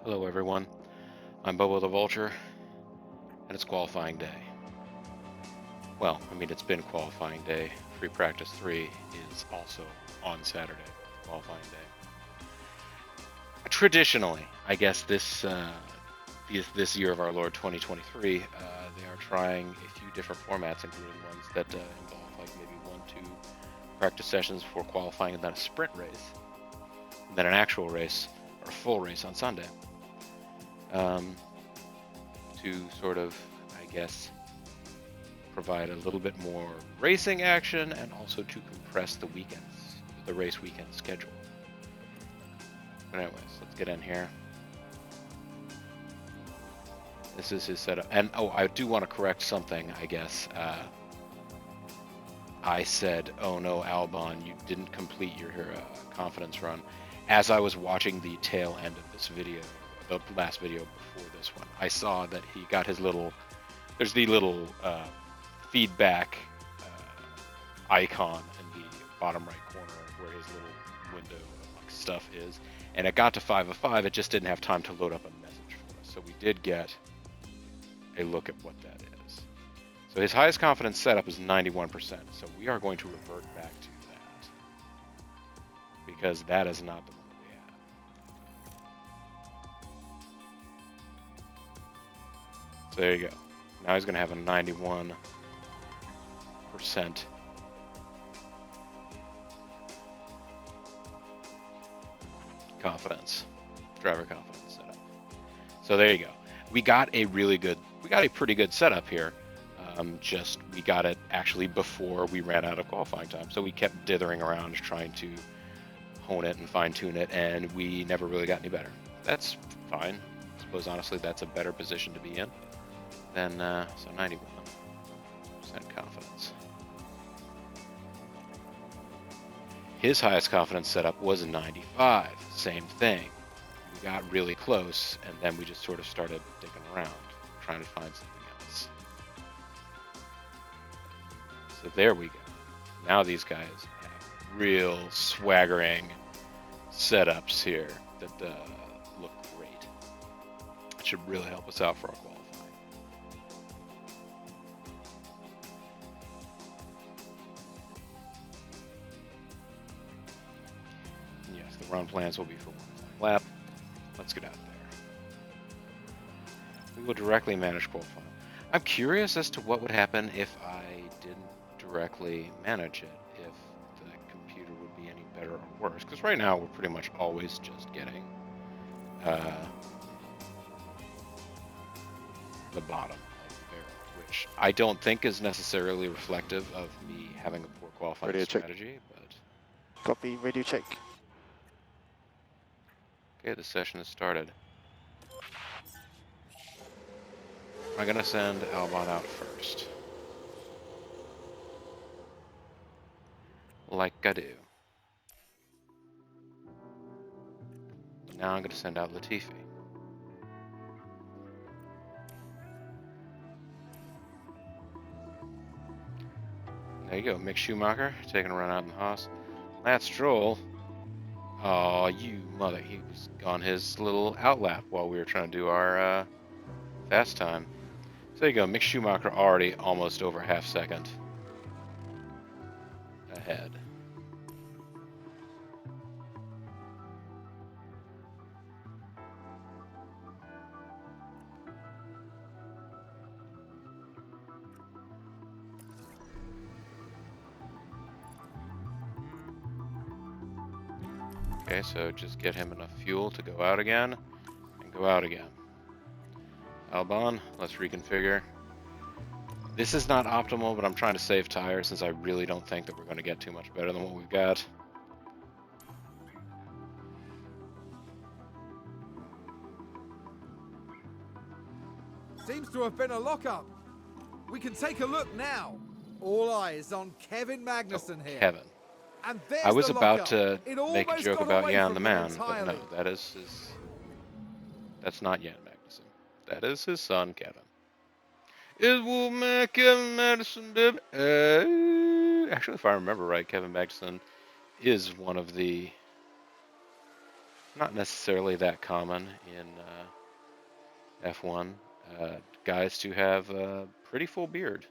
Hello everyone, I'm Bobo the Vulture, and it's qualifying day. Well, I mean it's been qualifying day. Free Practice 3 is also on Saturday, qualifying day. Traditionally, I guess this year of our Lord 2023, they are trying a few different formats, including ones that involve like maybe 1-2 practice sessions before qualifying and then a sprint race, and then an actual race, or a full race on Sunday. To sort of, I guess, provide a little bit more racing action and also to compress the weekends, the race weekend schedule. But anyways, let's get in here. This is his setup. And oh, I do want to correct something, I guess. I said, oh no, Albon, you didn't complete your confidence run. As I was watching the tail end of this video, the last video before this one, I saw that he got his little, there's the little feedback icon in the bottom right corner where his little window of stuff is, and it got to 5 of 5. It just didn't have time to load up a message for us, so we did get a look at what that is. So his highest confidence setup is 91%, so we are going to revert back to that because that is not the one that we had. So there you go. Now he's going to have a 91% driver confidence setup. So there you go. We got a pretty good setup here. We got it actually before we ran out of qualifying time. So we kept dithering around trying to hone it and fine tune it, and we never really got any better. That's fine. I suppose honestly that's a better position to be in than so 91% confidence. His highest confidence setup was 95. Same thing. We got really close, and then we just sort of started digging around, trying to find something else. So there we go. Now these guys have real swaggering setups here that look great. It should really help us out for our qualifying. Yes, the run plans will be for one lap. Let's get out there. We will directly manage qualifying. I'm curious as to what would happen if I didn't directly manage it, if the computer would be any better or worse. Because right now we're pretty much always just getting the bottom of the barrel, which I don't think is necessarily reflective of me having a poor qualifying Radio strategy. Check. But copy, radio check. Okay, the session has started. I'm gonna send Albon out first, like I do. Now I'm gonna send out Latifi. There you go, Mick Schumacher taking a run out in the Haas. Lance Stroll. Oh, you mother! He was on his little outlap while we were trying to do our fast time. So there you go, Mick Schumacher already almost over half second ahead. Okay, so just get him enough fuel to go out again, and go out again. Albon, let's reconfigure. This is not optimal, but I'm trying to save tires since I really don't think that we're going to get too much better than what we've got. Seems to have been a lockup. We can take a look now. All eyes on Kevin Magnussen here. Kevin. And I was about to make a joke about Jan the Man, but no, that is his. That's not Jan Magnussen. That is his son, Kevin. It will make Kevin Magnussen, baby. Actually, if I remember right, Kevin Magnussen is one of the Not necessarily that common in F1. Guys to have a pretty full beard.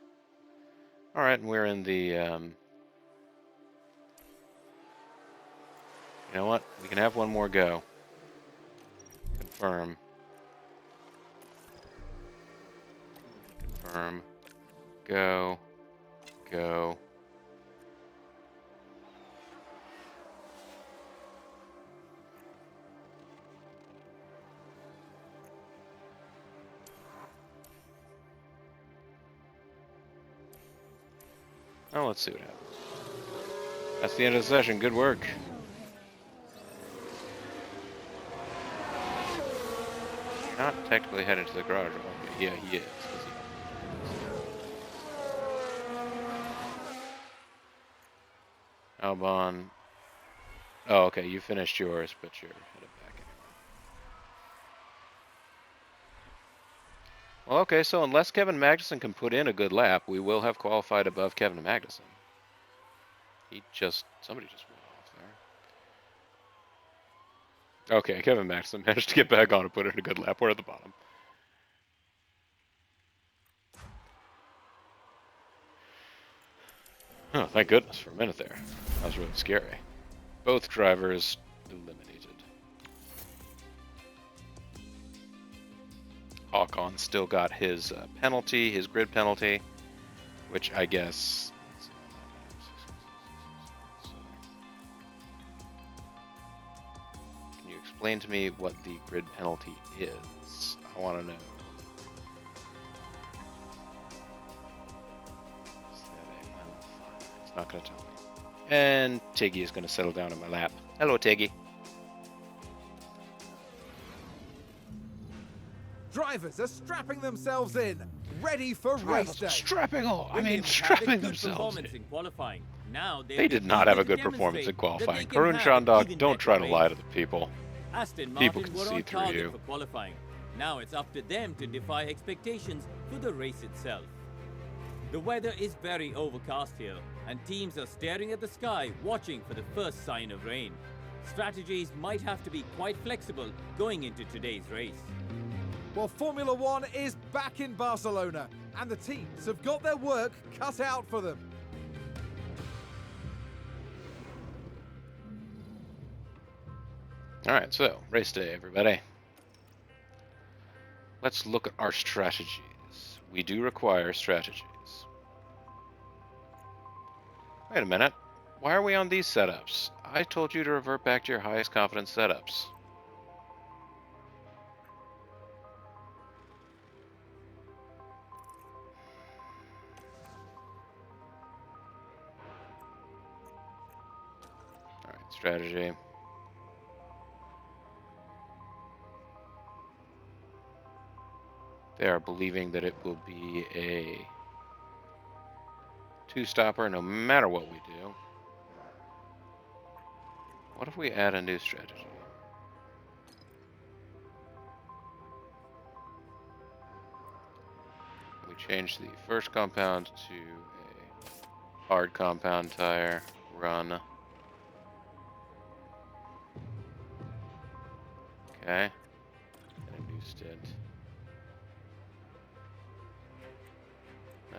All right, and we're in the. You know what? We can have one more go. Confirm. Confirm. Go. Go. Oh, let's see what happens. That's the end of the session. Good work. Not technically headed to the garage. Okay, yeah, he is. Albon. Oh, okay, you finished yours, but you're headed back anyway. Well, okay, so unless Kevin Magnussen can put in a good lap, we will have qualified above Kevin Magnussen. Somebody just went off there. Okay, Kevin Magnussen managed to get back on and put in a good lap. We're at the bottom. Oh, thank goodness for a minute there. That was really scary. Both drivers eliminated. Ocon still got his penalty, his grid penalty, which I guess. Can you explain to me what the grid penalty is? I want to know. It's not going to tell me. And Tiggy is going to settle down in my lap. Hello, Tiggy. Drivers are strapping themselves in, ready for race day. Strapping themselves in. Qualifying. Now They did not have a good performance in qualifying. Karun Shandog, don't try to lie to the people. Aston People Martin can were see on through target you. for qualifying. Now it's up to them to defy expectations for the race itself. The weather is very overcast here, and teams are staring at the sky, watching for the first sign of rain. Strategies might have to be quite flexible going into today's race. Well, Formula One is back in Barcelona, and the teams have got their work cut out for them. All right, so race day, everybody. Let's look at our strategies. We do require strategies. Wait a minute. Why are we on these setups? I told you to revert back to your highest confidence setups. All right, strategy. They are believing that it will be a two-stopper no matter what we do. What if we add a new strategy? We change the first compound to a hard compound tire, run. Okay. And a new stint. Now.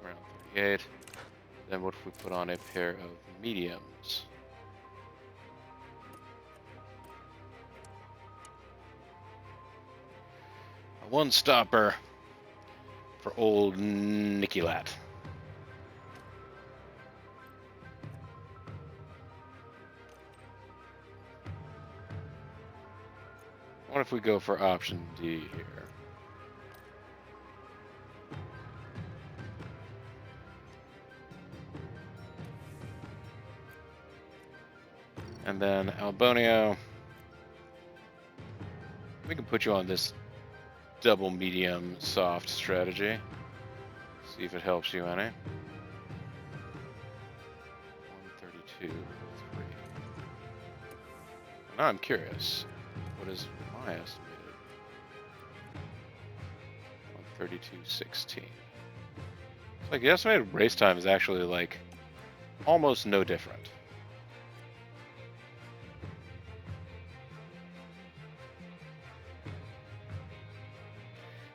Round 38. Then what if we put on a pair of mediums? A one-stopper for old Nicky Lat. What if we go for option D here? And then Albonio, we can put you on this double medium soft strategy. See if it helps you any. 132, 3. Now I'm curious. What is my estimated? 32:16. Like the estimated race time is actually like almost no different.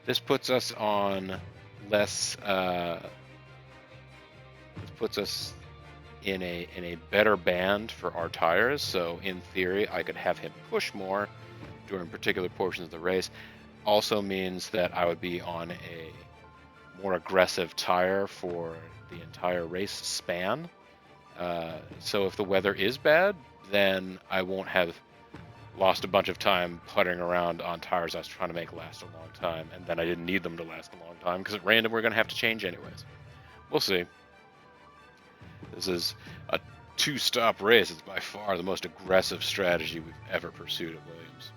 This puts us on less. This puts us in a better band for our tires. So in theory, I could have him push more during particular portions of the race. Also means that I would be on a more aggressive tire for the entire race span. So if the weather is bad, then I won't have lost a bunch of time puttering around on tires I was trying to make last a long time, and then I didn't need them to last a long time because at random we're going to have to change anyways. We'll see. This is a two-stop race. It's by far the most aggressive strategy we've ever pursued at Williams.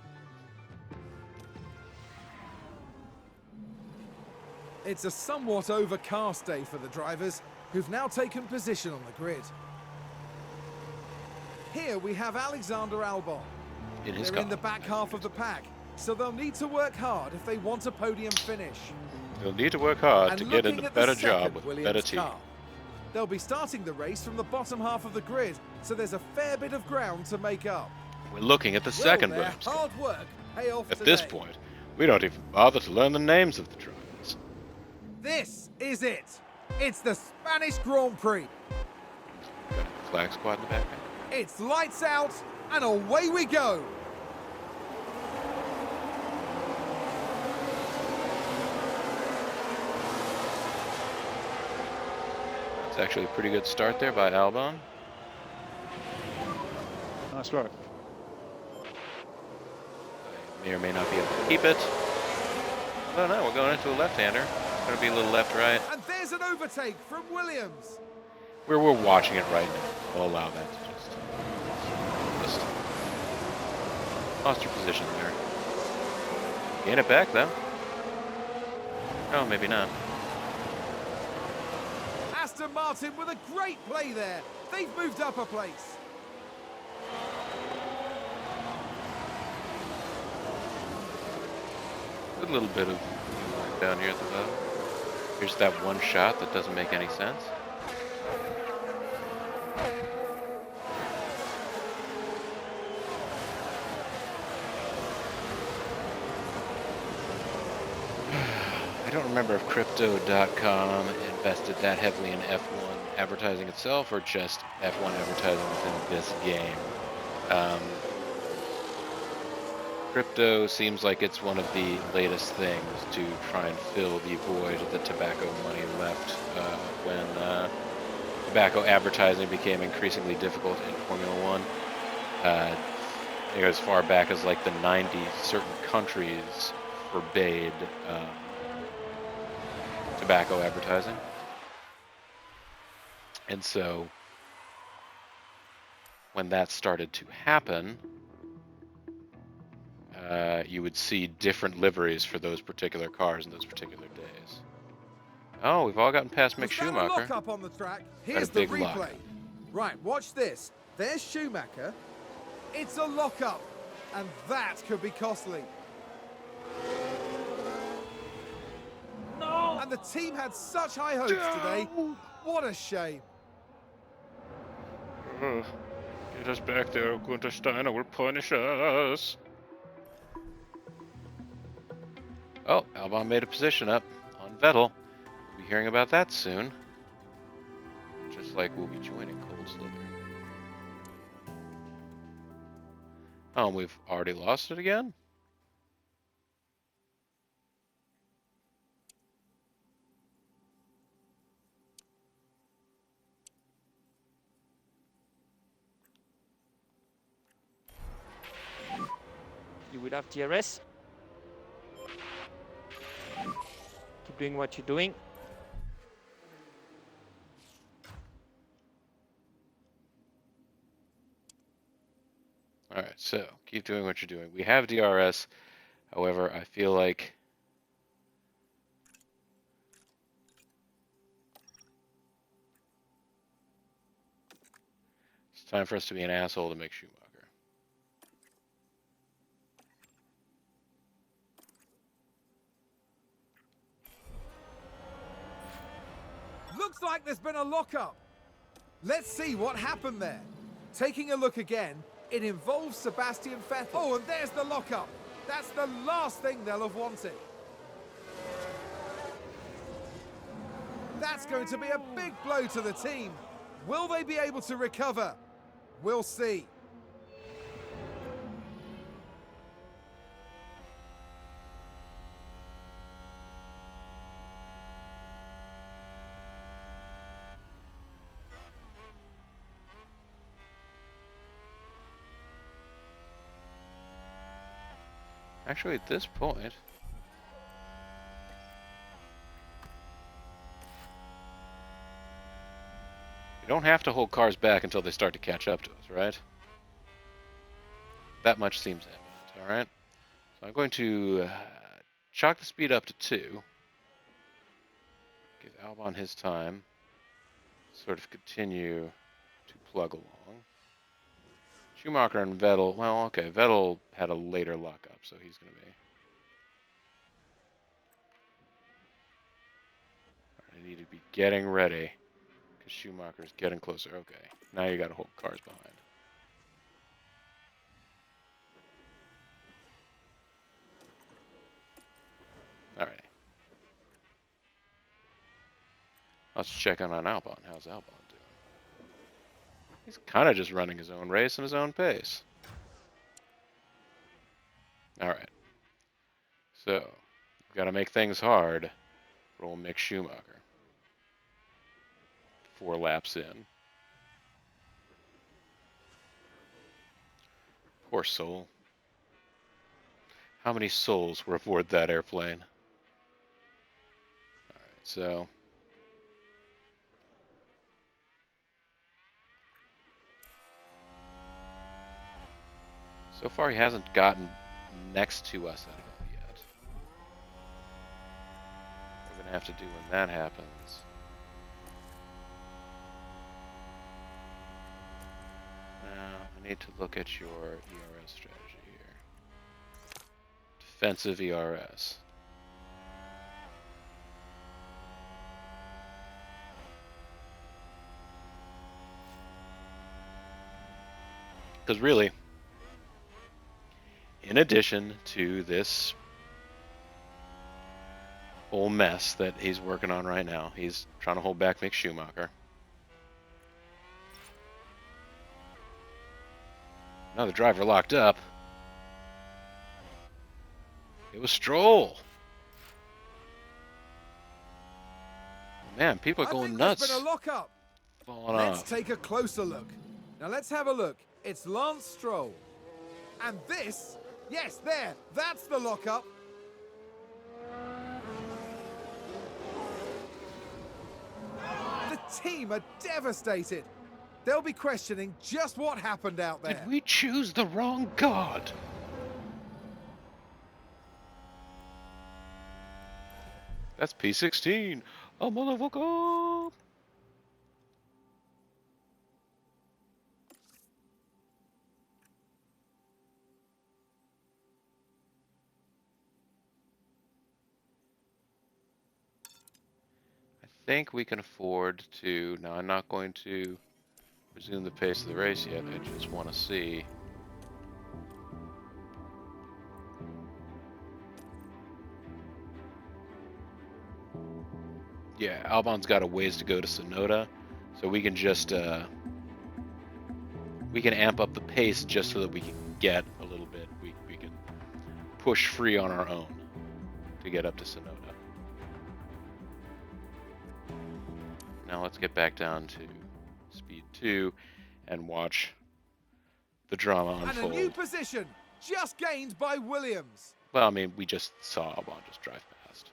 It's a somewhat overcast day for the drivers, who've now taken position on the grid. Here we have Alexander Albon. They're in the back half of the pack, so they'll need to work hard if they want a podium finish. They'll need to work hard And to get into a better job with a Williams better team. car. They'll be starting the race from the bottom half of the grid, so there's a fair bit of ground to make up. We're looking at the second Will their Williams car. hard work pay off At today? this point, we don't even bother to learn the names of the drivers. This is it. It's the Spanish Grand Prix. Got a flag squad in the background. It's lights out, and away we go. It's actually a pretty good start there by Albon. Nice work. May or may not be able to keep it. I don't know, we're going into a left-hander. Going to be a little left-right. And there's an overtake from Williams. We're watching it right now. We'll allow that to just lost your position there. Gain it back, though. Oh, maybe not. Aston Martin with a great play there. They've moved up a place. A little bit of down here at the bottom. Here's that one shot that doesn't make any sense. I don't remember if Crypto.com invested that heavily in F1 advertising itself or just F1 advertising within this game. Crypto seems like it's one of the latest things to try and fill the void that tobacco money left when tobacco advertising became increasingly difficult in Formula One. As far back as like the 90s, certain countries forbade tobacco advertising. And so when that started to happen, you would see different liveries for those particular cars in those particular days. Oh, we've all gotten past Mick Schumacher. Lock up on the track. Got Here's a the big replay. lock. Right, watch this. There's Schumacher. It's a lock-up, and that could be costly. No! And the team had such high hopes today. What a shame. Get us back there, Gunther Steiner will punish us. Oh, Albon made a position up on Vettel. We'll be hearing about that soon. Just like we'll be joining Cold Slither. Oh, we've already lost it again? You would have DRS. Keep doing what you're doing. All right, so keep doing what you're doing. We have DRS. However, I feel like it's time for us to be an asshole to Mick Schumacher. Looks like there's been a lockup. Let's see what happened there. Taking a look again, it involves Sebastian Vettel. Oh, and there's the lockup. That's the last thing they'll have wanted. That's going to be a big blow to the team. Will they be able to recover? We'll see. Actually, at this point, we don't have to hold cars back until they start to catch up to us, right? That much seems evident, alright? So I'm going to chalk the speed up to 2. Give Albon his time. Sort of continue to plug along. Schumacher and Vettel, well, okay, Vettel had a later lockup, so he's going to be... I need to be getting ready, because Schumacher's getting closer. Okay, now you got to hold cars behind. Alright. Let's check in on Albon. How's Albon doing? He's kind of just running his own race and his own pace. Alright. So, we've got to make things hard for old Mick Schumacher. 4 laps in. Poor soul. How many souls were aboard that airplane? Alright, so... So far, he hasn't gotten next to us at all yet. We're going to have to do when that happens. Now, I need to look at your ERS strategy here. Defensive ERS. Because really, in addition to this whole mess that he's working on right now, he's trying to hold back Mick Schumacher. Another driver locked up. It was Stroll. Man, people are going nuts. There's been a lockup. Falling Let's off. take a closer look. Now let's have a look. It's Lance Stroll. And this, yes, there, that's the lockup. The team are devastated. They'll be questioning just what happened out there. Did we choose the wrong god? That's P16. A motherfucker. I think we can afford to... Now, I'm not going to resume the pace of the race yet. I just want to see... Yeah, Albon's got a ways to go to Sonoda, so we can just we can amp up the pace just so that we can get a little bit. We can push free on our own to get up to Sonoda. Now let's get back down to speed 2 and watch the drama unfold. And a new position just gained by Williams. Well, I mean, we just saw Albon just drive past.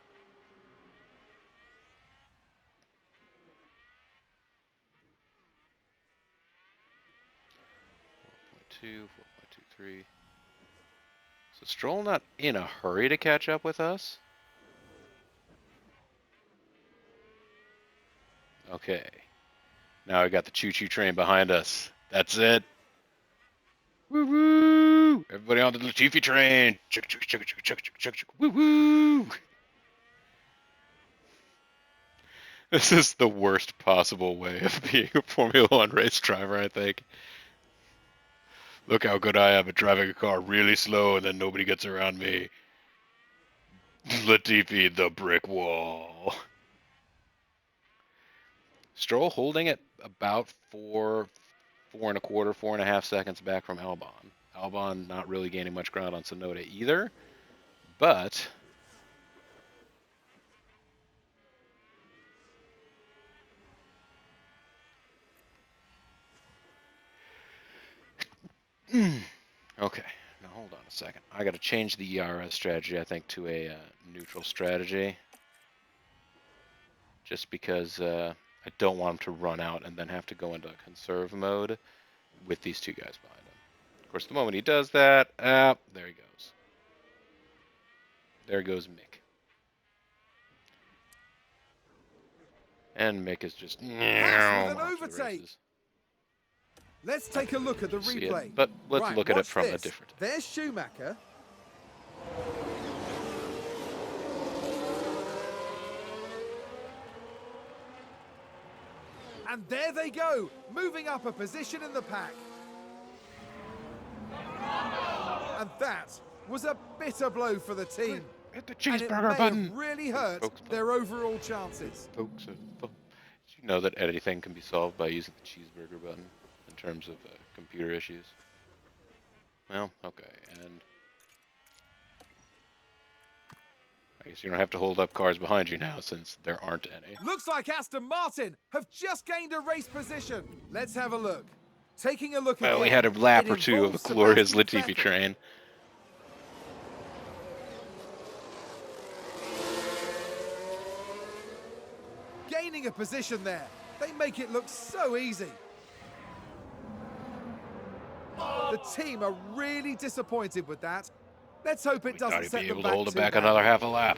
4.23. So Stroll not in a hurry to catch up with us. Okay. Now we got the choo-choo train behind us. That's it. Woo-woo! Everybody on the Latifi train. Chugga, chugga, chugga, chugga, chugga, chugga, chugga. Woo-woo! This is the worst possible way of being a Formula One race driver, I think. Look how good I am at driving a car really slow and then nobody gets around me. Latifi, the brick wall. Stroll holding it about 4.25, 4.5 seconds back from Albon. Albon not really gaining much ground on Tsunoda either, but okay. Now hold on a second. I got to change the ERS strategy, I think, to a neutral strategy, just because I don't want him to run out and then have to go into conserve mode with these two guys behind him. Of course, the moment he does that, there he goes. There goes Mick. And Mick is just with an off the overtake. races. Let's take a look at the See replay. it, but let's Right, look at it watch from a this. different. There's Schumacher. And there they go, moving up a position in the pack. And that was a bitter blow for the team. Hit the And it cheeseburger may button. have really hurt Folks, their overall chances. folks. Did you know that anything can be solved by using the cheeseburger button in terms of computer issues? Well, okay, and I guess you don't have to hold up cars behind you now since there aren't any. Looks like Aston Martin have just gained a race position. Let's have a look. Taking a look at Well, we had a lap or two of a glorious Sebastian Latifi Vettel. train. Gaining a position there. They make it look so easy. The team are really disappointed with that. Let's hope it Thought doesn't he'd set be them able back to hold it too back badly. another half a lap.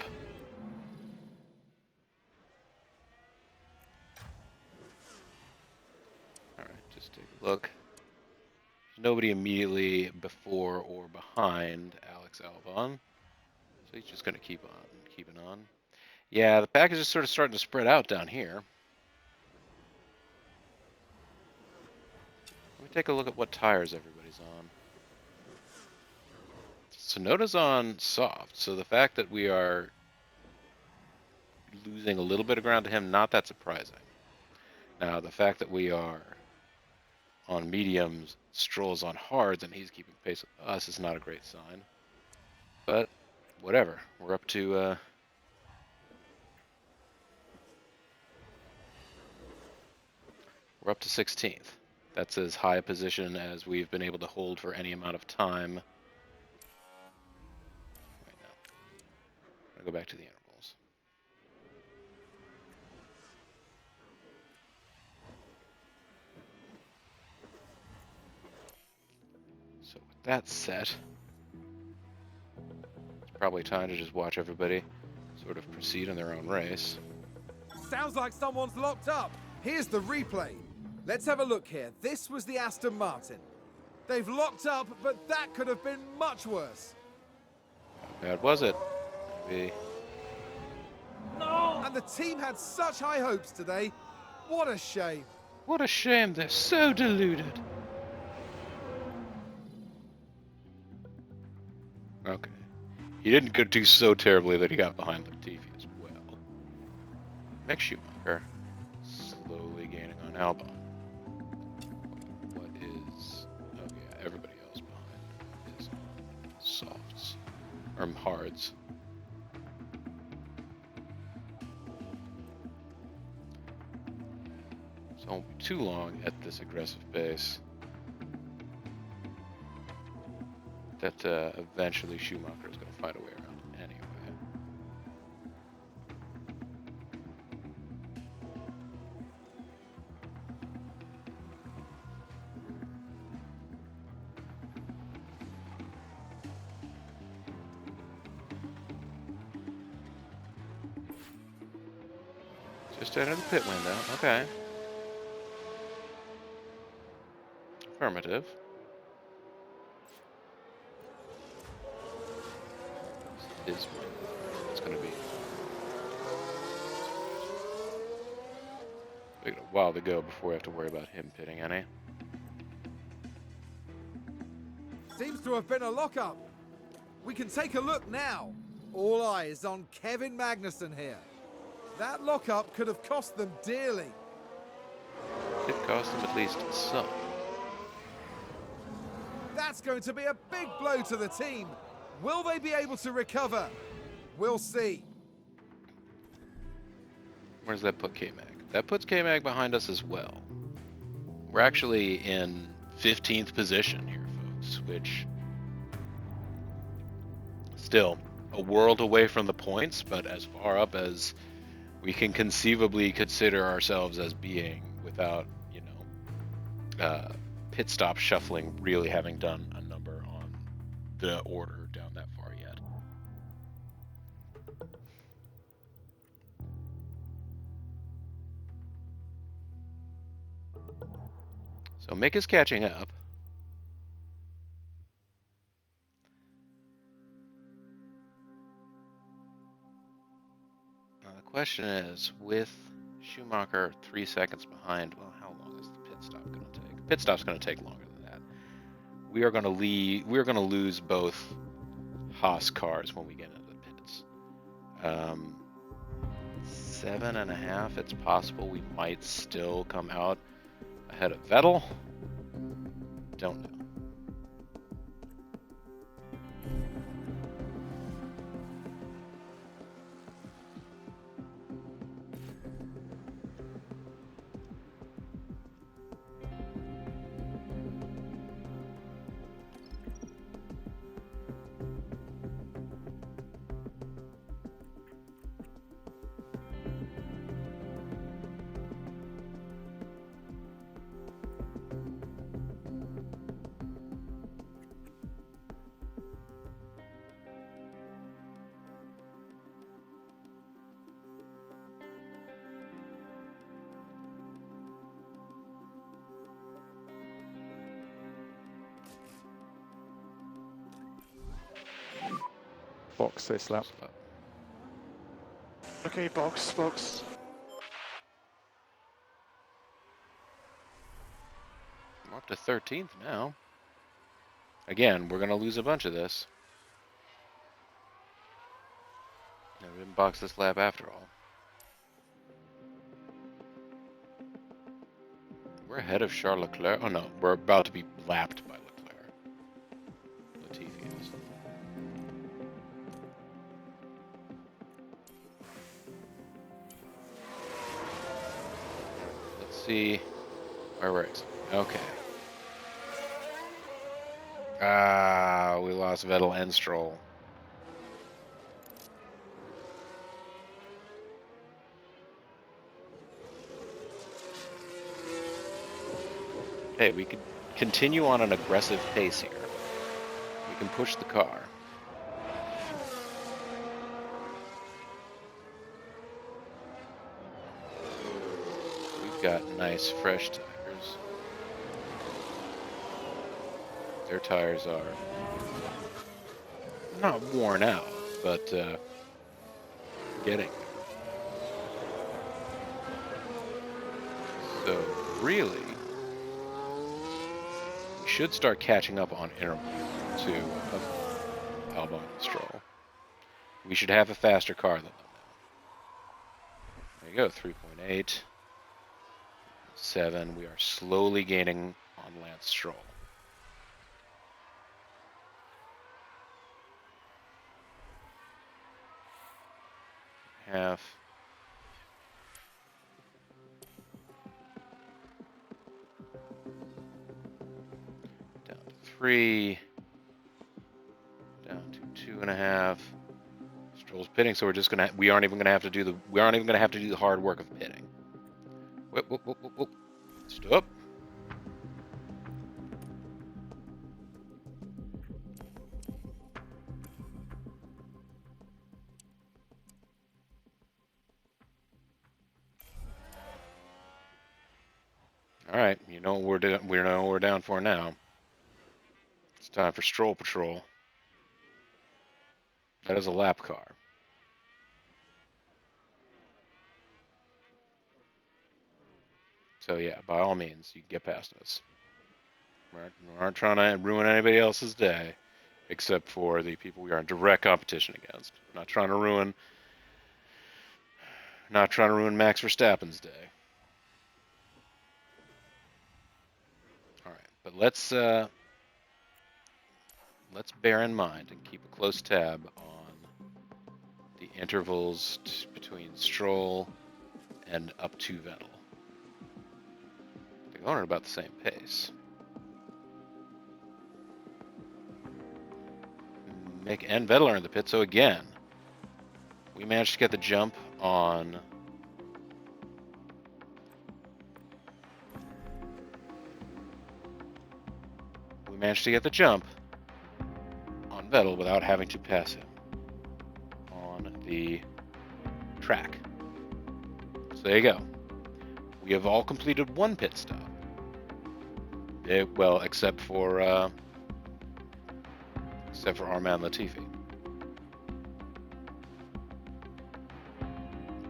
Alright, just take a look. There's nobody immediately before or behind Alex Albon. So he's just going to keep keeping on. Yeah, the pack is just sort of starting to spread out down here. Let me take a look at what tires everybody's on. Tsunoda's on soft, so the fact that we are losing a little bit of ground to him, not that surprising. Now, the fact that we are on mediums, Stroll's on hards, and he's keeping pace with us is not a great sign. But, whatever. We're up to... we're up to 16th. That's as high a position as we've been able to hold for any amount of time. Right now. I'm going to go back to the intervals. So with that set, it's probably time to just watch everybody sort of proceed in their own race. Sounds like someone's locked up. Here's the replay. Let's have a look here. This was the Aston Martin. They've locked up, but that could have been much worse. How bad was it? Maybe. And the team had such high hopes today. What a shame. What a shame, they're so deluded. Okay. He didn't go do so terribly that he got behind Latifi as well. Mick Schumacher slowly gaining on Albon. What is... oh yeah, everybody else behind is on softs. Or hards. So it won't be too long at this aggressive pace that eventually Schumacher is going to find a way around anyway. Just out of the pit window. Okay. Affirmative. This is where it's going to be. We got a while to go before we have to worry about him pitting any. Seems to have been a lockup. We can take a look now. All eyes on Kevin Magnussen here. That lockup could have cost them dearly. It cost him at least some. That's going to be a big blow to the team. Will they be able to recover? We'll see. Where does that put K-Mag? That puts K-Mag behind us as well. We're actually in 15th position here, folks, which still a world away from the points, but as far up as we can conceivably consider ourselves as being without, pit stop shuffling really having done a number on the order down that far yet. So Mick is catching up. Now the question is, with Schumacher 3 seconds behind, well, how long is the pit stop going to take? Pit stop's going to take longer than that. We are going to lose both Haas cars when we get into the pits. 7.5. It's possible we might still come out ahead of Vettel. Don't know. Box this lap. Okay, box. I'm up to 13th now. Again, we're going to lose a bunch of this. No, we didn't box this lap after all. We're ahead of Charles Leclerc. Oh no, we're about to be lapped by Leclerc. Latifi is. Let's see where we're at. Okay. Ah, we lost Vettel and Stroll. Hey, we could continue on an aggressive pace here. We can push the car. We've got nice, fresh tires. Their tires are not worn out, but getting. So, really, we should start catching up on interval to Albon and Stroll. We should have a faster car than them now. There you go, 3.8. 7. We are slowly gaining on Lance Stroll. Half. Down to 3. Down to 2.5. Stroll's pitting, so we aren't even gonna have to do the hard work of pitting. Whoop. Stop. All right, you know what we know what we're down for now. It's time for Stroll Patrol. That is a lap car. So yeah, by all means, you can get past us. We aren't trying to ruin anybody else's day, except for the people we are in direct competition against. Not trying to ruin Max Verstappen's day. All right, but let's bear in mind and keep a close tab on the intervals between Stroll and up to Vettel. They're going at about the same pace. Mick and Vettel are in the pit, so again, we managed to get the jump on Vettel without having to pass him on the track. So there you go. We have all completed one pit stop. Well, except for our man Latifi.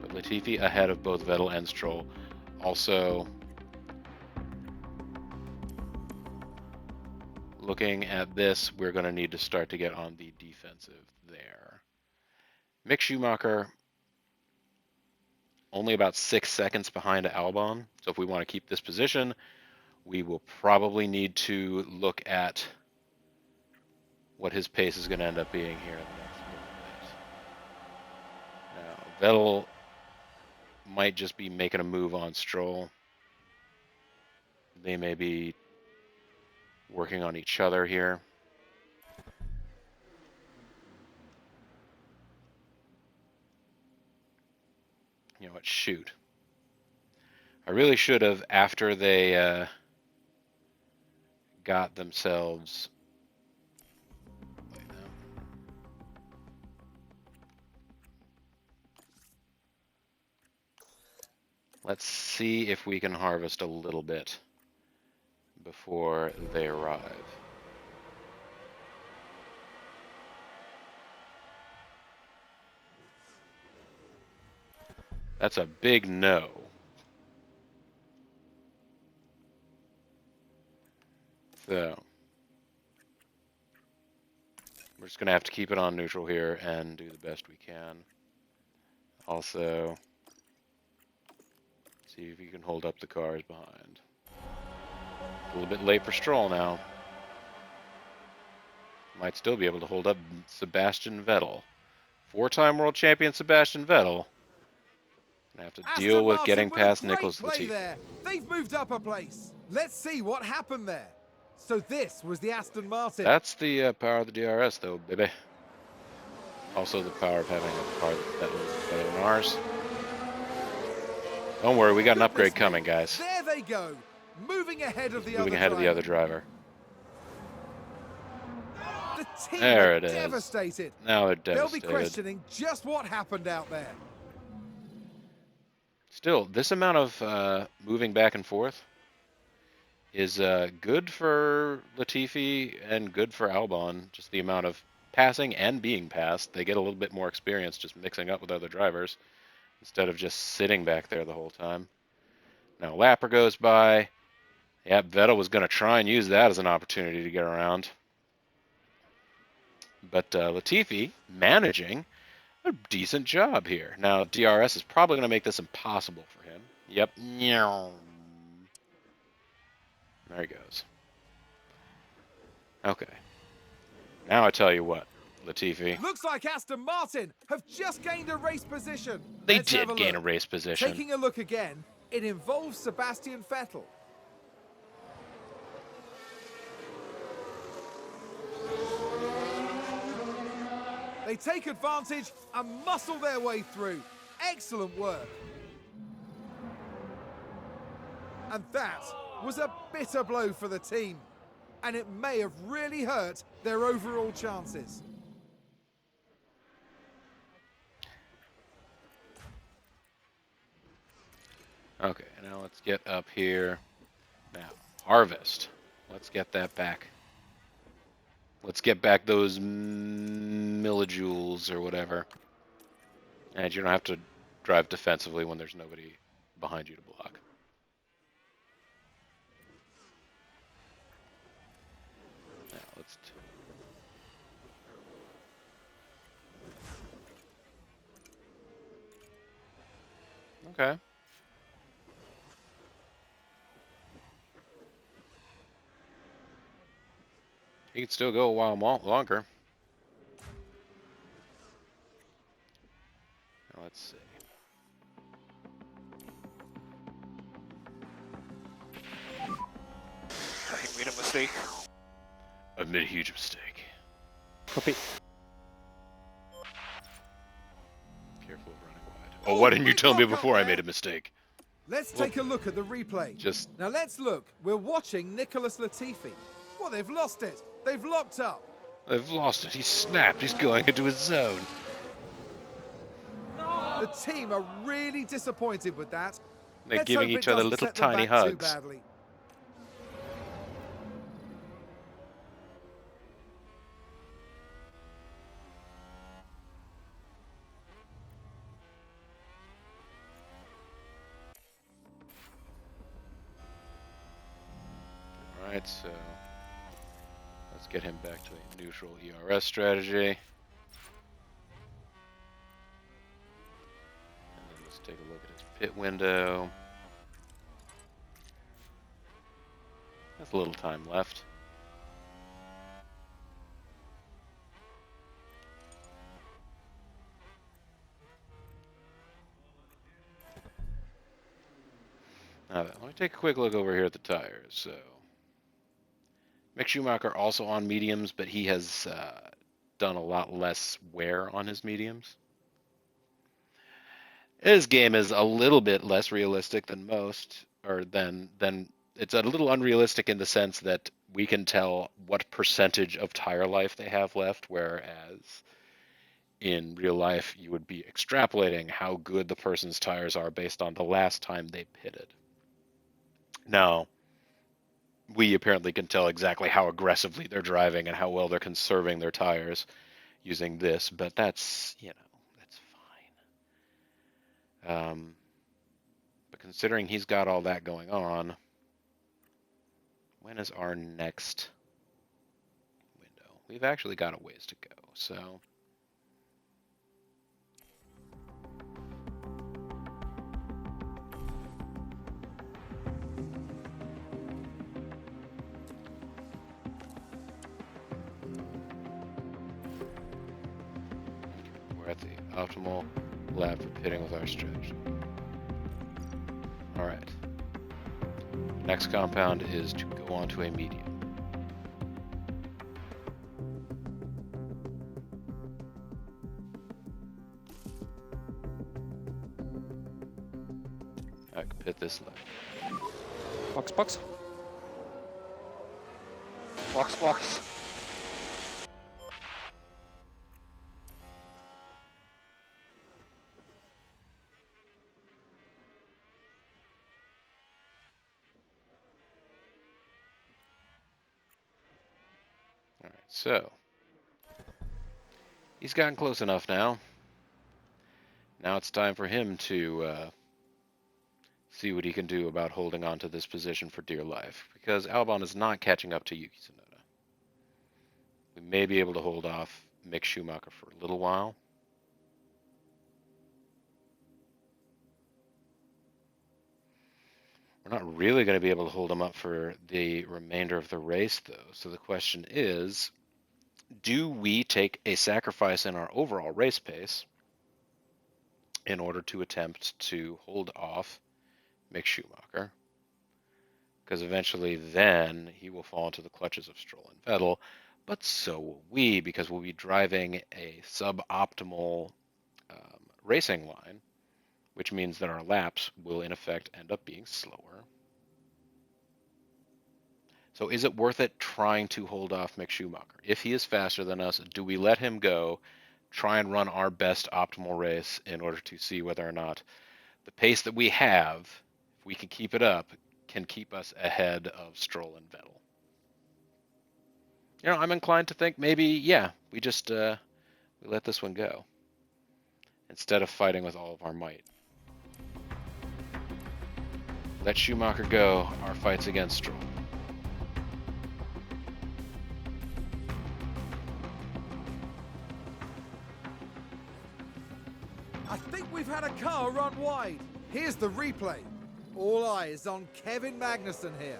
But Latifi ahead of both Vettel and Stroll. Also, looking at this, we're going to need to start to get on the defensive there. Mick Schumacher only about 6 seconds behind Albon. So if we want to keep this position, we will probably need to look at what his pace is going to end up being here in the next little bit. Now, Vettel might just be making a move on Stroll. They may be working on each other here. You know what? Shoot. I really should have, after they got themselves. Let's see if we can harvest a little bit before they arrive. That's a big no. So, we're just going to have to keep it on neutral here and do the best we can. Also, see if you can hold up the cars behind. A little bit late for Stroll now. Might still be able to hold up Sebastian Vettel. 4-time world champion Sebastian Vettel. Gonna have to deal with getting past Nicholas Latifi. There. They've moved up a place. Let's see what happened there. So this was the Aston Martin. That's the power of the DRS, though, baby. Also the power of having a car that was better than ours. Don't worry, we got an upgrade coming, guys. There they go, moving ahead of the other driver. The team there are it is. Devastated. Now they're devastated. They'll be questioning just what happened out there. Still, this amount of moving back and forth is good for Latifi and good for Albon. Just the amount of passing and being passed. They get a little bit more experience just mixing up with other drivers instead of just sitting back there the whole time. Now Lapper goes by. Yep, Vettel was going to try and use that as an opportunity to get around. But Latifi managing a decent job here. Now DRS is probably going to make this impossible for him. Yep. There he goes. Okay. Now I tell you what, Latifi. Looks like Aston Martin have just gained a race position. They Let's have did a gain look. a race position. Taking a look again, it involves Sebastian Vettel. They take advantage and muscle their way through. Excellent work. And that was a bitter blow for the team. And it may have really hurt their overall chances. Okay, now let's get up here. Now, harvest. Let's get that back. Let's get back those millijoules or whatever. And you don't have to drive defensively when there's nobody behind you to block. Okay. He can still go a while longer. Now let's see. I made a mistake. I've made a huge mistake. Copy. Careful of running wide. Oh, why didn't you big tell me lock up before I there. made a mistake? Let's take a look at the replay. Just Now let's look. We're watching Nicholas Latifi. Well, they've lost it. They've locked up. I've lost it. He's snapped. He's going into his zone. The team are really disappointed with that. They're Let's giving hope it each other doesn't little set them tiny back too hugs. badly. Alright, so let's get him back to a neutral ERS strategy. And then let's take a look at his pit window. There's a little time left. Now then, let me take a quick look over here at the tires. So, Mick Schumacher also on mediums, but he has done a lot less wear on his mediums. His game is a little bit less realistic than most, or than it's a little unrealistic in the sense that we can tell what percentage of tire life they have left, whereas in real life you would be extrapolating how good the person's tires are based on the last time they pitted. Now, we apparently can tell exactly how aggressively they're driving and how well they're conserving their tires using this, but that's, that's fine. But considering he's got all that going on, when is our next window? We've actually got a ways to go, so... We're at the optimal lap for pitting with our strategy. Alright. Next compound is to go onto a medium. I can pit this left. Box, box. Box, box. Alright, so he's gotten close enough now. Now it's time for him to see what he can do about holding on to this position for dear life, because Albon is not catching up to Yuki Tsunoda. We may be able to hold off Mick Schumacher for a little while. We're not really going to be able to hold him up for the remainder of the race, though. So the question is, do we take a sacrifice in our overall race pace in order to attempt to hold off Mick Schumacher? Because eventually then he will fall into the clutches of Stroll and Vettel, but so will we, because we'll be driving a suboptimal racing line, which means that our laps will in effect end up being slower. So is it worth it trying to hold off Mick Schumacher? If he is faster than us, do we let him go, try and run our best optimal race in order to see whether or not the pace that we have, if we can keep it up, can keep us ahead of Stroll and Vettel? I'm inclined to think maybe, yeah, we just we let this one go instead of fighting with all of our might. Let Schumacher go, our fights against Stroll. I think we've had a car run wide. Here's the replay. All eyes on Kevin Magnussen here.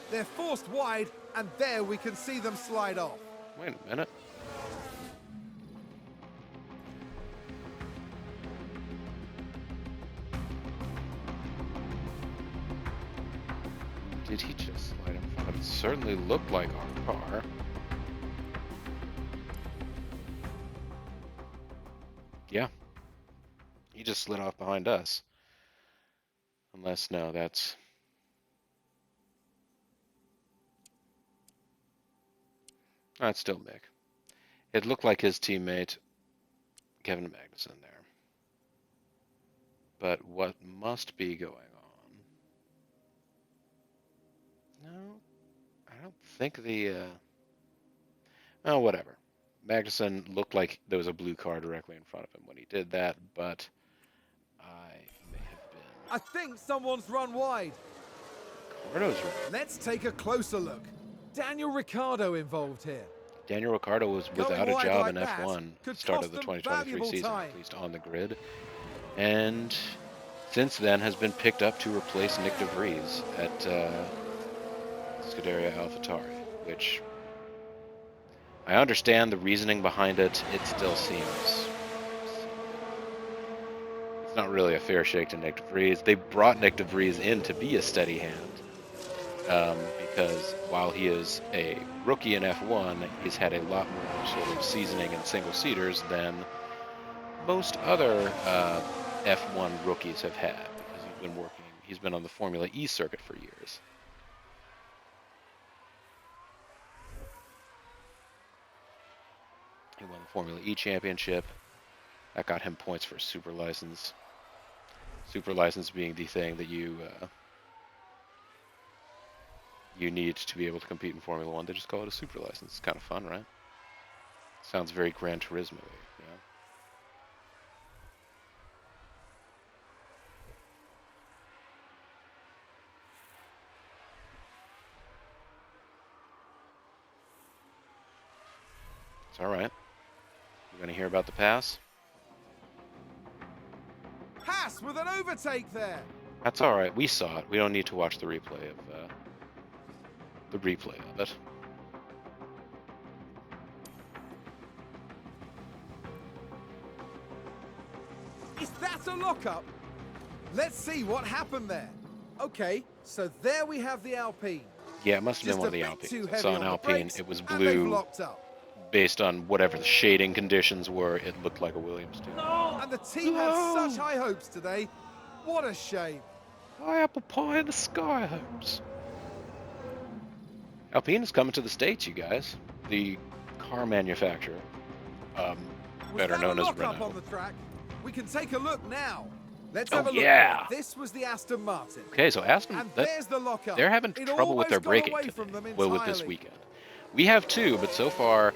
They're forced wide, and there we can see them slide off. Wait a minute. Did he just slide in front of it? Certainly looked like our car. Yeah. He just slid off behind us. Unless, no, that's... That's still Mick. It looked like his teammate, Kevin Magnussen, there. But what must be going on? No, I don't think the... Oh, whatever. Magnussen looked like there was a blue car directly in front of him when he did that, but I may have been... I think someone's run wide. Ricciardo's... Let's take a closer look. Daniel Ricciardo involved here. Daniel Ricciardo was without a Going job wide in like that F1 could start cost of the them 2023 valuable season, time. at least on the grid. And since then has been picked up to replace Nick de Vries at Scuderia AlphaTauri, which I understand the reasoning behind it. It still seems... It's not really a fair shake to Nick de Vries. They brought Nick de Vries in to be a steady hand. Because while he is a rookie in F1, he's had a lot more sort of seasoning in single-seaters than most other F1 rookies have had, because he's been on the Formula E circuit for years. He won the Formula E championship. That got him points for super license. Super license being the thing that you need to be able to compete in Formula 1. They just call it a super license. It's kind of fun, right? Sounds very Gran Turismo-y, you know? It's all right. You want to hear about the pass? Haas with an overtake there. That's all right. We saw it. We don't need to watch the replay of it. Is that a lockup? Let's see what happened there. Okay, so there we have the Alpine. Yeah, it must have been one of the Alpines. I saw an Alpine. It was blue. Based on whatever the shading conditions were, it looked like a Williams too. And the team had such high hopes today. What a shame. High apple pie in the sky hopes. Alpine is coming to the States, you guys. The car manufacturer, better known as Renault. On the track? We can take a look now. Let's Oh, have a look. yeah. This was the Aston Martin. Okay, so Aston, And there's the lockup. they're having It trouble with their almost got braking away today. from them Well, with this entirely. weekend. We have too, but so far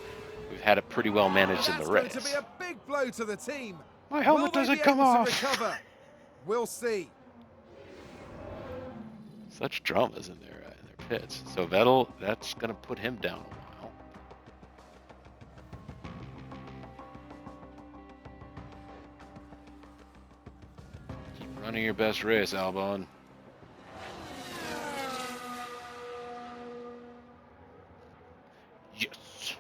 we've had it pretty well managed in the race. That's going to be a big blow to the team. My helmet Will they doesn't be come able to off. recover? We'll see. Such dramas in their pits. So that's going to put him down a while. Keep running your best race, Albon. Yes.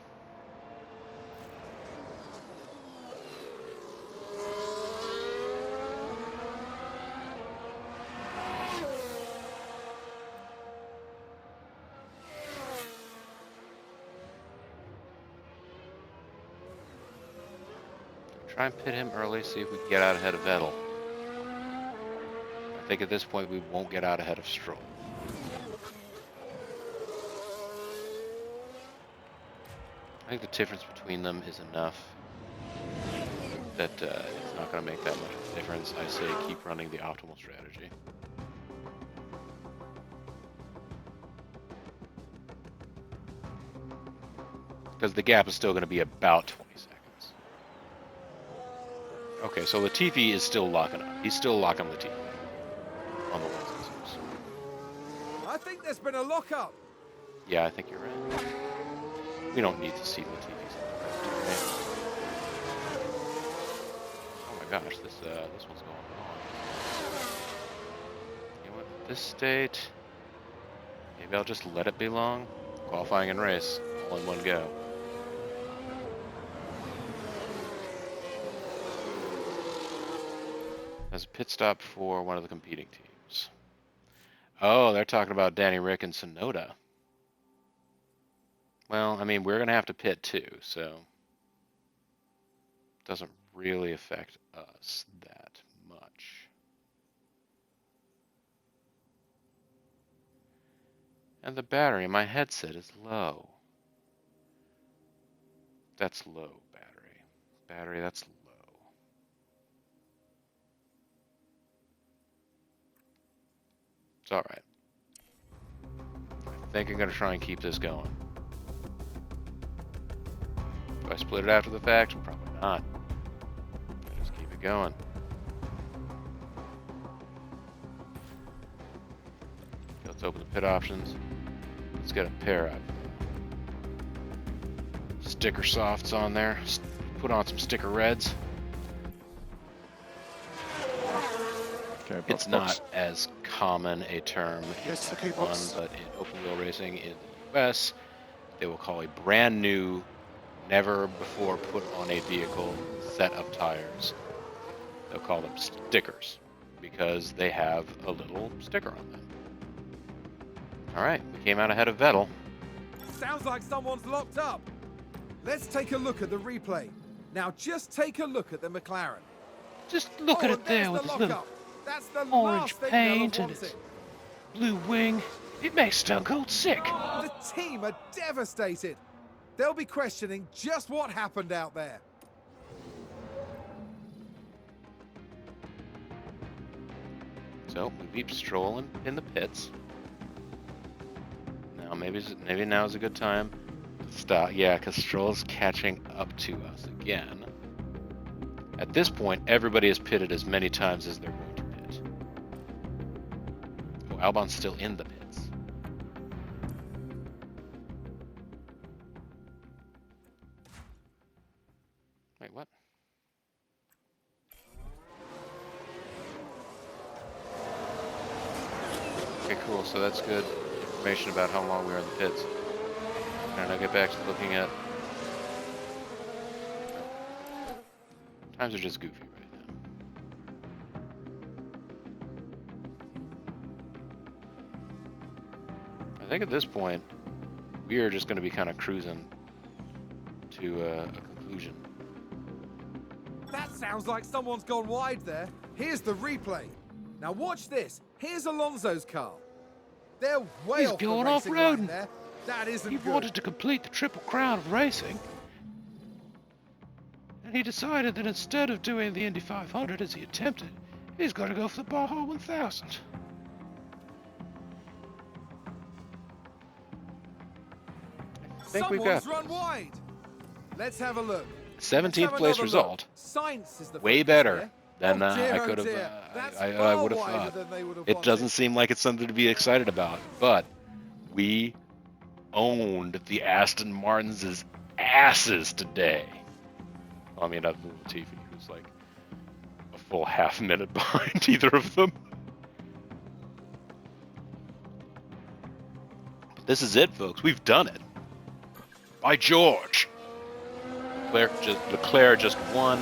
Try and pit him early, see if we can get out ahead of Vettel. I think at this point we won't get out ahead of Stroll. I think the difference between them is enough that it's not going to make that much of a difference. I say keep running the optimal strategy. Because the gap is still going to be about 20 seconds. Okay, so Latifi is still locking up. He's still locking Latifi on the ones and twos. I think there's been a lockup. Yeah, I think you're right. We don't need to see Latifi's. Oh my my gosh, this one's going wrong. You know what? This state, maybe I'll just let it be long. Qualifying and race all in one go. As a pit stop for one of the competing teams. Oh, they're talking about Danny Rick and Sonoda. Well, I mean, we're going to have to pit too, so it doesn't really affect us that much. And the battery in my headset is low. That's low battery. Battery, that's low. It's alright. I think I'm going to try and keep this going. Do I split it after the fact? Probably not. I just keep it going. Let's open the pit options. Let's get a pair of sticker softs on there. Put on some sticker reds. Okay, It's not as common a term Yes, in okay, F1, box. but in open wheel racing in the US, they will call a brand new, never before put on a vehicle set of tires. They'll call them stickers because they have a little sticker on them. All right, we came out ahead of Vettel. Sounds like someone's locked up. Let's take a look at the replay. Now just take a look at the McLaren. Just look at and it there there's with the its little lockup. That's the orange last thing paint they'll and have its wanted. blue wing. It makes Stone Cold sick. The team are devastated. They'll be questioning just what happened out there. So we beat Stroll in the pits. Now maybe now is a good time to stop. Yeah, because Stroll's catching up to us again. At this point, everybody has pitted as many times as they're going to pit. Oh, Albon's still in the pits. Wait, what? Okay, cool. So that's good information about how long we were in the pits. And I'll get back to looking at... Times are just goofy right now. I think at this point, we are just going to be kind of cruising to a conclusion. That sounds like someone's gone wide there. Here's the replay. Now watch this. Here's Alonso's car. They're way He's off going the racing line off-roading. there. That isn't He good. wanted to complete the Triple Crown of racing. And he decided that instead of doing the Indy 500 as he attempted, he's going to go for the Baja 1000. I think we've got Someone's run wide. Let's have a look. 17th place result. Science is the Way focus better here. than Oh dear, I oh could have. dear. That's I far would have wider thought. than they would have It wanted. doesn't seem like it's something to be excited about, but we owned the Aston Martins' asses today. I mean, other than Latifi, who's like a full half minute behind either of them. But this is it, folks. We've done it. By George. Leclerc just won.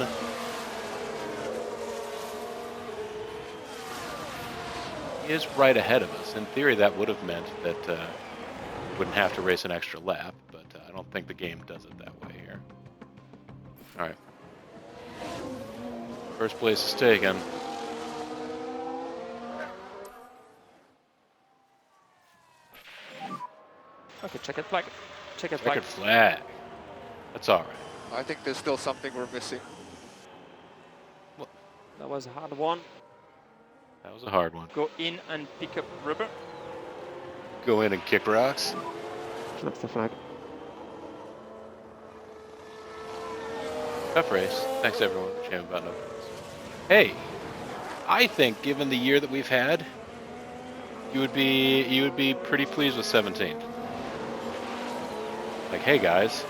He is right ahead of us. In theory, that would have meant that we wouldn't have to race an extra lap, but I don't think the game does it that way here. All right. First place is taken. Okay, checkered flag. Checkered flag. Checkered flag. That's all right. I think there's still something we're missing. That was a hard one. That was a hard one. Go in and pick up rubber. Go in and kick rocks. That's the flag. Tough race. Thanks everyone for sharing about no. Hey, I think given the year that we've had, you would be pretty pleased with 17. Like, hey guys,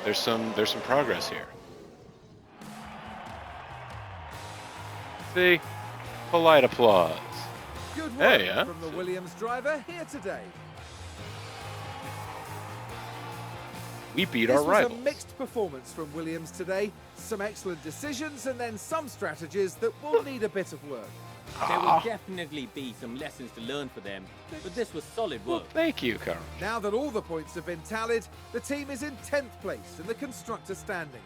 there's some progress here. See? Polite applause. Good work Hey, yeah. from the Williams driver here today. We beat This our was rivals. a mixed performance from Williams today. Some excellent decisions and then some strategies that will need a bit of work. There will definitely be some lessons to learn for them, but this was solid Well, work. thank you, Carl. Now that all the points have been tallied, the team is in 10th place in the constructor standings.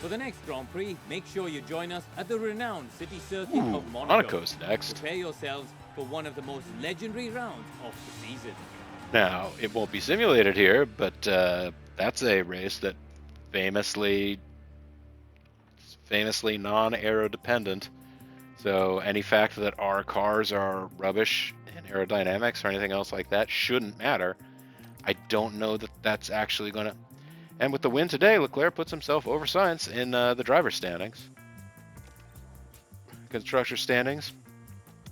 For the next Grand Prix, make sure you join us at the renowned city circuit Ooh, of Monaco. Monaco's next. Prepare yourselves for one of the most legendary rounds of the season. Now, it won't be simulated here, but that's a race that famously non-aero dependent. So any fact that our cars are rubbish in aerodynamics or anything else like that shouldn't matter. I don't know that that's actually going to... And with the win today, Leclerc puts himself over Sainz in the driver standings. Constructor standings.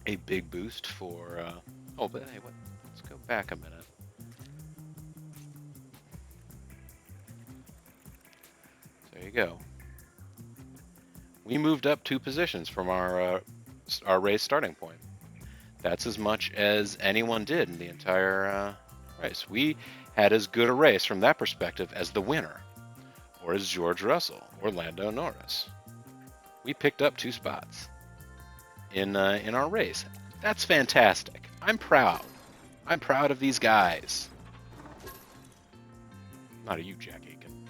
A big boost for... Oh, but hey, let's go back a minute. There you go. We moved up 2 positions from our race starting point. That's as much as anyone did in the entire race. We had as good a race from that perspective as the winner, or as George Russell, or Lando Norris. We picked up 2 spots in our race. That's fantastic. I'm proud. I'm proud of these guys. Not of you, Jack Aiken.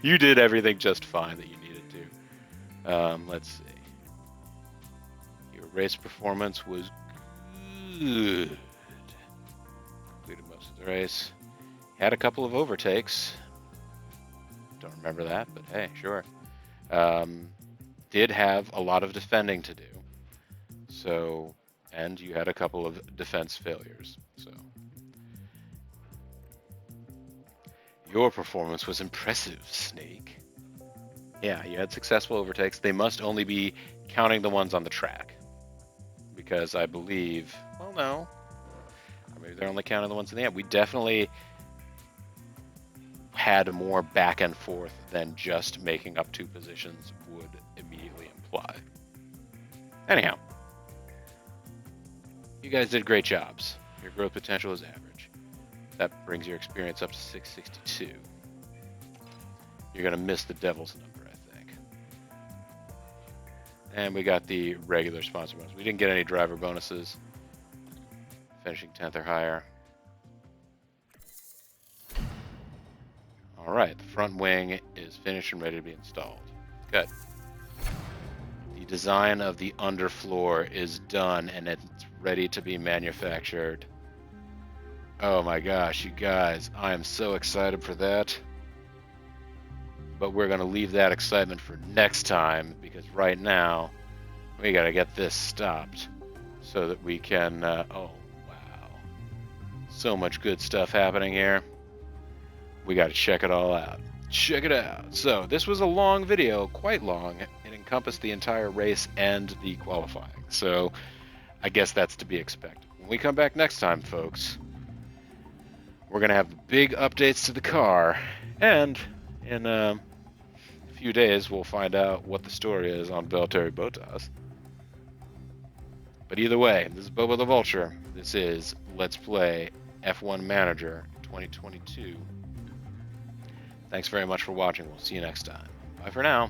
You did everything just fine that you needed to. Let's see. Your race performance was good. Completed most of the race. Had a couple of overtakes. Don't remember that, but hey, sure. Did have a lot of defending to do. So, and you had a couple of defense failures. So, your performance was impressive, Snake. Yeah, you had successful overtakes. They must only be counting the ones on the track. Because I believe, well, no. Or maybe they're only counting the ones in the end. We definitely had more back and forth than just making up 2 positions would immediately imply. Anyhow, you guys did great jobs. Your growth potential is average. That brings your experience up to 662. You're going to miss the devil's number, I think. And we got the regular sponsor bonus. We didn't get any driver bonuses. Finishing 10th or higher. All right, the front wing is finished and ready to be installed. Good. The design of the underfloor is done and it's ready to be manufactured. Oh my gosh, you guys, I am so excited for that. But we're going to leave that excitement for next time because right now we got to get this stopped so that we can... oh, wow. So much good stuff happening here. We got to check it all out. Check it out. So this was a long video, quite long. It encompassed the entire race and the qualifying. So I guess that's to be expected. When we come back next time, folks, we're going to have big updates to the car. And in a few days, we'll find out what the story is on Valtteri Bottas. But either way, this is Bobo the Vulture. This is Let's Play F1 Manager 2022. Thanks very much for watching. We'll see you next time. Bye for now.